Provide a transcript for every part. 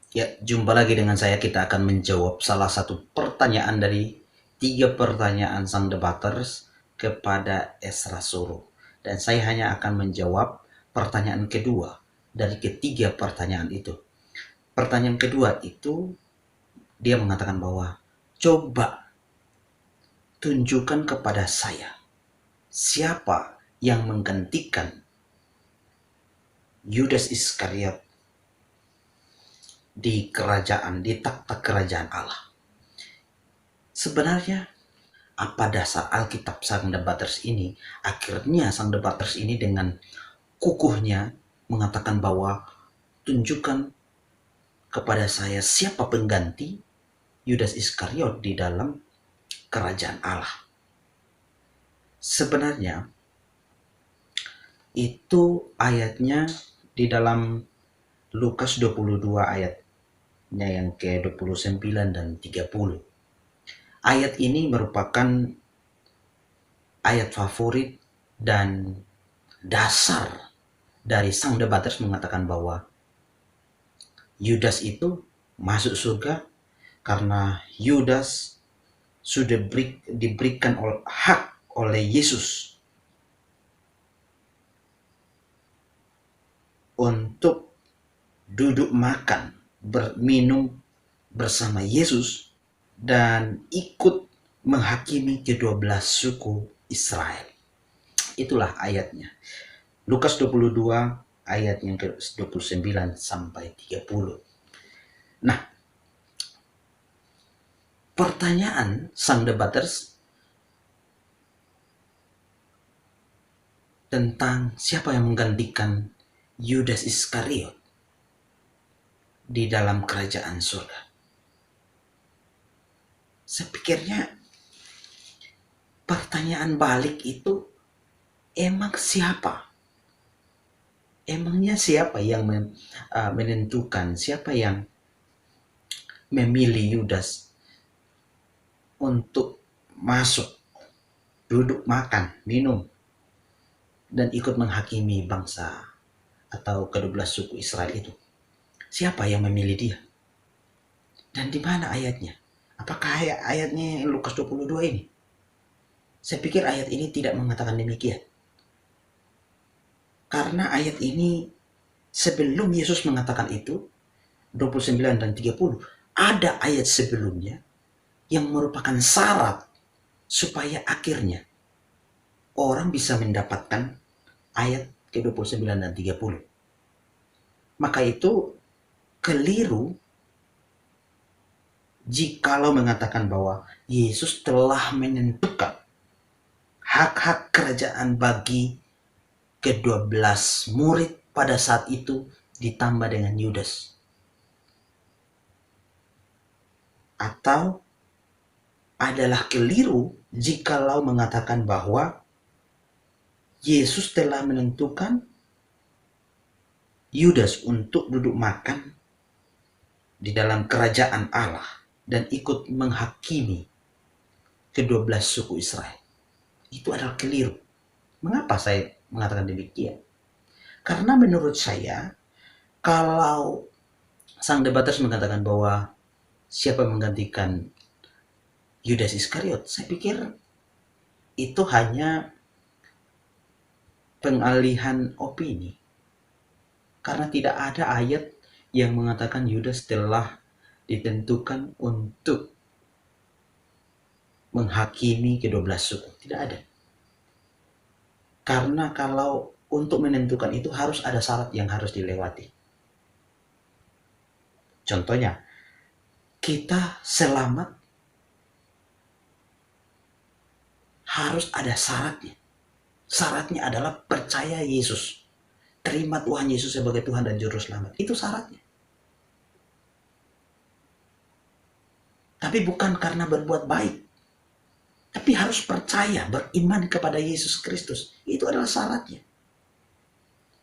Ya, jumpa lagi dengan saya. Kita akan menjawab salah satu pertanyaan dari 3 pertanyaan sang debaters kepada Esra Soro. Dan saya hanya akan menjawab pertanyaan kedua dari ketiga pertanyaan itu. Pertanyaan kedua itu dia mengatakan bahwa coba tunjukkan kepada saya siapa yang menggantikan Yudas Iskariot di takhta kerajaan Allah. Sebenarnya apa dasar Alkitab sang debaters ini? Akhirnya sang debaters ini dengan kukuhnya mengatakan bahwa tunjukkan kepada saya siapa pengganti Yudas Iskariot di dalam kerajaan Allah. Sebenarnya itu ayatnya di dalam Lukas 22 ayatnya yang ke-29 dan 30. Ayat ini merupakan ayat favorit dan dasar dari sang debaters mengatakan bahwa Yudas itu masuk surga karena Yudas sudah diberikan hak oleh Yesus untuk duduk makan, berminum bersama Yesus dan ikut menghakimi ke-12 suku Israel. Itulah ayatnya. Lukas 22 ayat yang ke-29 sampai 30. Nah, pertanyaan sang debaters tentang siapa yang menggantikan Yudas Iskariot di dalam kerajaan surga. Saya pikirnya pertanyaan balik itu emang siapa? Emangnya siapa yang menentukan, siapa yang memilih Yudas untuk masuk, duduk makan, minum, dan ikut menghakimi bangsa atau ke-12 suku Israel itu? Siapa yang memilih dia? Dan di mana ayatnya? Apakah ayatnya Lukas 22 ini? Saya pikir ayat ini tidak mengatakan demikian. Karena ayat ini sebelum Yesus mengatakan itu, 29 dan 30, ada ayat sebelumnya yang merupakan syarat supaya akhirnya orang bisa mendapatkan ayat ke-29 dan 30. Maka itu keliru jikalau mengatakan bahwa Yesus telah menentukan hak-hak kerajaan bagi ke-12 murid pada saat itu ditambah dengan Yudas. Atau adalah keliru jikalau mengatakan bahwa Yesus telah menentukan Yudas untuk duduk makan di dalam kerajaan Allah dan ikut menghakimi ke-12 suku Israel. Itu adalah keliru. Mengapa saya mengatakan demikian? Karena menurut saya, kalau sang debaters mengatakan bahwa siapa yang menggantikan Yudas Iskariot, saya pikir itu hanya pengalihan opini. Karena tidak ada ayat yang mengatakan Yudas telah ditentukan untuk menghakimi ke-12 suku. Tidak ada. Karena kalau untuk menentukan itu harus ada syarat yang harus dilewati. Contohnya, kita selamat harus ada syaratnya. Syaratnya adalah percaya Yesus. Terima Tuhan Yesus sebagai Tuhan dan Juru Selamat. Itu syaratnya. Tapi bukan karena berbuat baik. Tapi harus percaya, beriman kepada Yesus Kristus. Itu adalah syaratnya.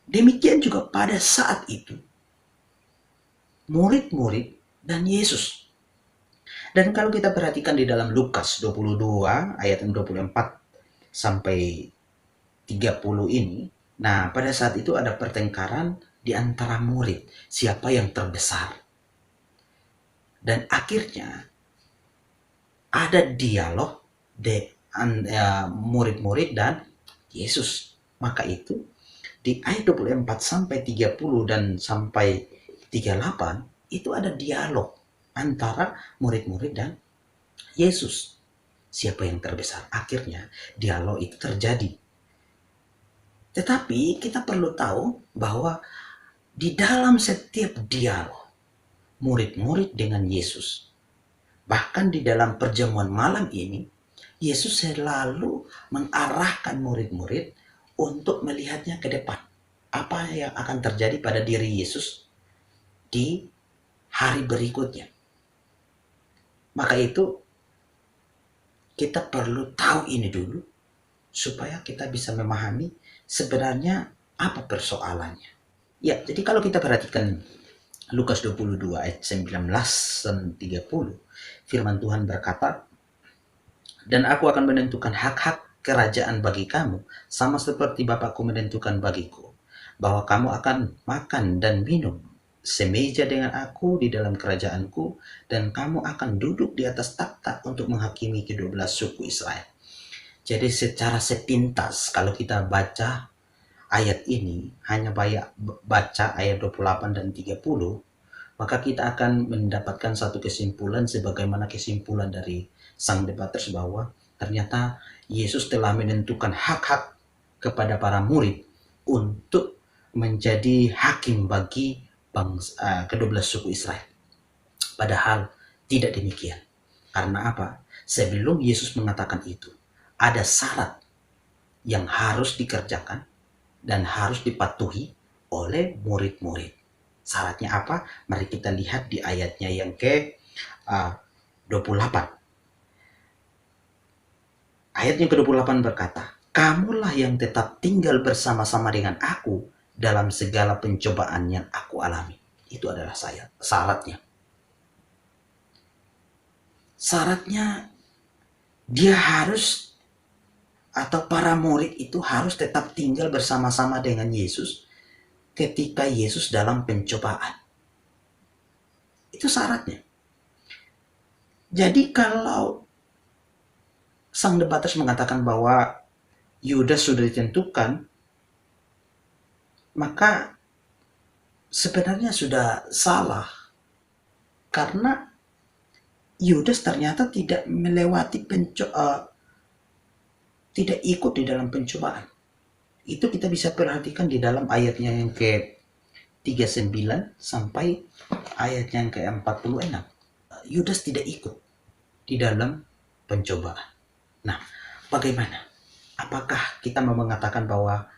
Demikian juga pada saat itu, murid-murid dan Yesus. Dan kalau kita perhatikan di dalam Lukas 22 ayat 24 sampai 30 ini, nah pada saat itu ada pertengkaran di antara murid, siapa yang terbesar. Dan akhirnya ada dialog murid-murid dan Yesus. Maka itu di ayat 24 sampai 30 dan sampai 38 itu ada dialog antara murid-murid dan Yesus. Siapa yang terbesar? Akhirnya dialog itu terjadi. Tetapi kita perlu tahu bahwa di dalam setiap dialog murid-murid dengan Yesus, bahkan di dalam perjamuan malam ini, Yesus selalu mengarahkan murid-murid untuk melihatnya ke depan. Apa yang akan terjadi pada diri Yesus di hari berikutnya. Maka itu kita perlu tahu ini dulu supaya kita bisa memahami sebenarnya apa persoalannya. Ya, jadi kalau kita perhatikan Lukas 22 ayat 19 dan 30, firman Tuhan berkata, "Dan aku akan menentukan hak-hak kerajaan bagi kamu, sama seperti Bapakku menentukan bagiku, bahwa kamu akan makan dan minum semeja dengan aku di dalam kerajaanku, dan kamu akan duduk di atas takhta untuk menghakimi ke-12 suku Israel." Jadi secara sepintas kalau kita baca ayat ini, hanya baca ayat 28 dan 30, maka kita akan mendapatkan satu kesimpulan sebagaimana kesimpulan dari sang debaters bahwa ternyata Yesus telah menentukan hak-hak kepada para murid untuk menjadi hakim bagi ke-12 suku Israel. Padahal tidak demikian. Karena apa? Sebelum Yesus mengatakan itu, ada syarat yang harus dikerjakan dan harus dipatuhi oleh murid-murid. Syaratnya apa? Mari kita lihat di ayatnya yang ke 28. Ayat yang ke-28 berkata, "Kamulah yang tetap tinggal bersama-sama dengan aku dalam segala pencobaan yang aku alami." Itu adalah syaratnya. Syaratnya dia harus, atau para murid itu harus tetap tinggal bersama-sama dengan Yesus ketika Yesus dalam pencobaan. Itu syaratnya. Jadi kalau sang debaters mengatakan bahwa Yudas sudah ditentukan, maka sebenarnya sudah salah. Karena Yudas ternyata tidak melewati tidak ikut di dalam pencobaan. Itu kita bisa perhatikan di dalam ayatnya yang ke 39 sampai ayatnya yang ke 46. Yudas tidak ikut di dalam pencobaan. Nah, bagaimana? Apakah kita mau mengatakan bahwa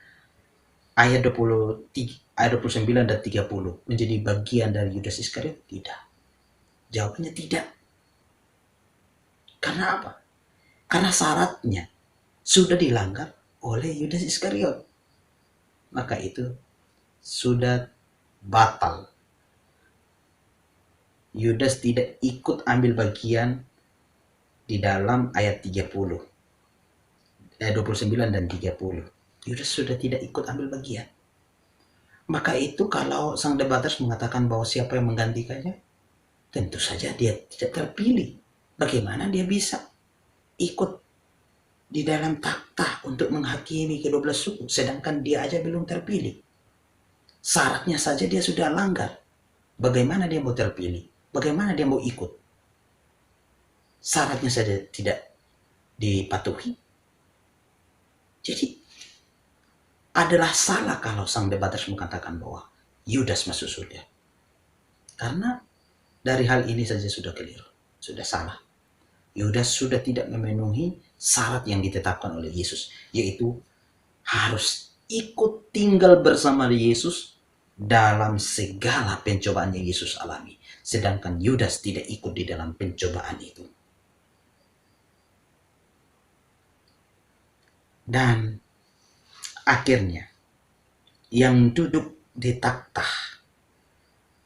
ayat 29 dan 30 menjadi bagian dari Yudas Iskariot? Tidak. Jawabannya tidak. Karena apa? Karena syaratnya sudah dilanggar oleh Yudas Iskariot. Maka itu sudah batal. Yudas tidak ikut ambil bagian di dalam ayat 30. Ayat 29 dan 30. Yudas sudah tidak ikut ambil bagian. Maka itu kalau sang debaters mengatakan bahwa siapa yang menggantikannya, tentu saja dia tidak terpilih. Bagaimana dia bisa ikut di dalam takhta untuk menghakimi ke-12 suku, sedangkan dia aja belum terpilih. Syaratnya saja dia sudah langgar. Bagaimana dia mau terpilih? Bagaimana dia mau ikut? Syaratnya saja tidak dipatuhi. Jadi adalah salah kalau sang debaters mengatakan bahwa Yudas masuk surga. Karena dari hal ini saja sudah keliru, sudah salah. Yudas sudah tidak memenuhi syarat yang ditetapkan oleh Yesus, yaitu harus ikut tinggal bersama Yesus dalam segala pencobaan yang Yesus alami. Sedangkan Yudas tidak ikut di dalam pencobaan itu. Dan akhirnya yang duduk di takhta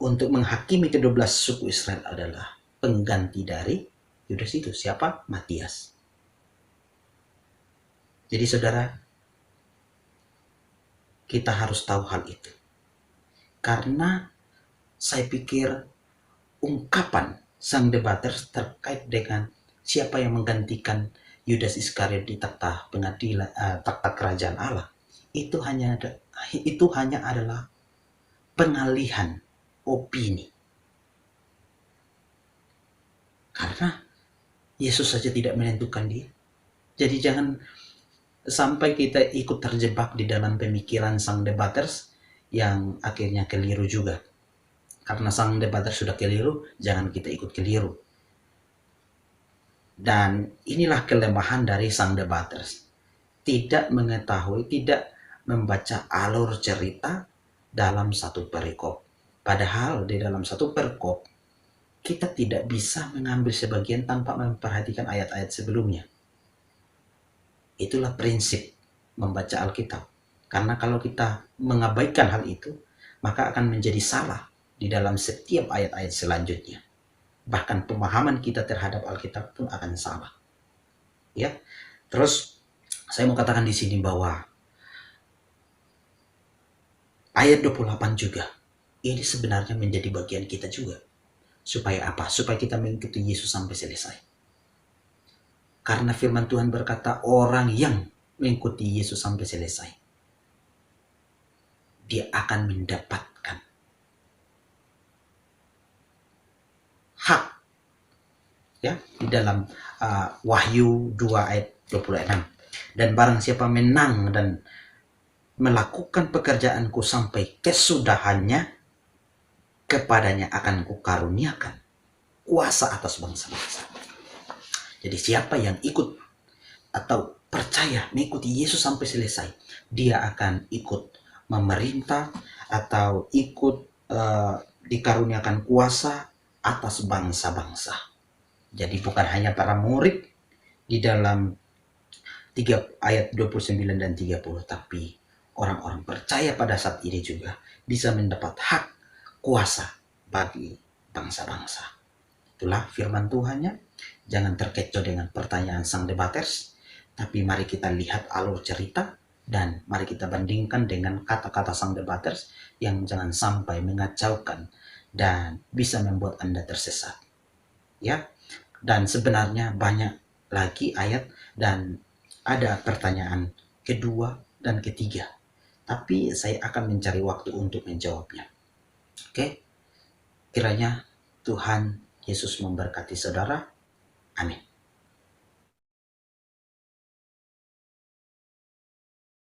untuk menghakimi ke-12 suku Israel adalah pengganti dari Yudas itu. Siapa? Matias. Jadi saudara, kita harus tahu hal itu. Karena saya pikir ungkapan sang debater terkait dengan siapa yang menggantikan Yudas Iskariot di takhta pengadilan, takhta kerajaan Allah, itu hanya adalah pengalihan opini. Karena Yesus saja tidak menentukan dia. Jadi jangan sampai kita ikut terjebak di dalam pemikiran sang debaters yang akhirnya keliru juga. Karena sang debater sudah keliru, jangan kita ikut keliru. Dan inilah kelemahan dari sang debaters. Tidak mengetahui, tidak membaca alur cerita dalam satu perikop. Padahal di dalam satu perikop, kita tidak bisa mengambil sebagian tanpa memperhatikan ayat-ayat sebelumnya. Itulah prinsip membaca Alkitab. Karena kalau kita mengabaikan hal itu, maka akan menjadi salah di dalam setiap ayat-ayat selanjutnya. Bahkan pemahaman kita terhadap Alkitab pun akan salah. Ya. Terus saya mau katakan di sini bahwa ayat 28 juga ini sebenarnya menjadi bagian kita juga. Supaya apa? Supaya kita mengikuti Yesus sampai selesai. Karena firman Tuhan berkata, orang yang mengikuti Yesus sampai selesai, dia akan mendapatkan hak. Ya, di dalam Wahyu 2 ayat 26. Dan barang siapa menang dan melakukan pekerjaanku sampai kesudahannya, kepadanya akan kukaruniakan kuasa atas bangsa-bangsa. Jadi siapa yang ikut atau percaya mengikuti Yesus sampai selesai, dia akan ikut memerintah atau ikut dikaruniakan kuasa atas bangsa-bangsa. Jadi bukan hanya para murid di dalam 3 ayat 29 dan 30, tapi orang-orang percaya pada saat ini juga bisa mendapat hak kuasa bagi bangsa-bangsa. Itulah firman Tuhannya. Jangan terkecoh dengan pertanyaan sang debaters, tapi mari kita lihat alur cerita dan mari kita bandingkan dengan kata-kata sang debaters yang jangan sampai mengacaukan dan bisa membuat Anda tersesat. Ya. Dan sebenarnya banyak lagi ayat dan ada pertanyaan kedua dan ketiga. Tapi saya akan mencari waktu untuk menjawabnya. Oke? Kiranya Tuhan Yesus memberkati saudara. Amin.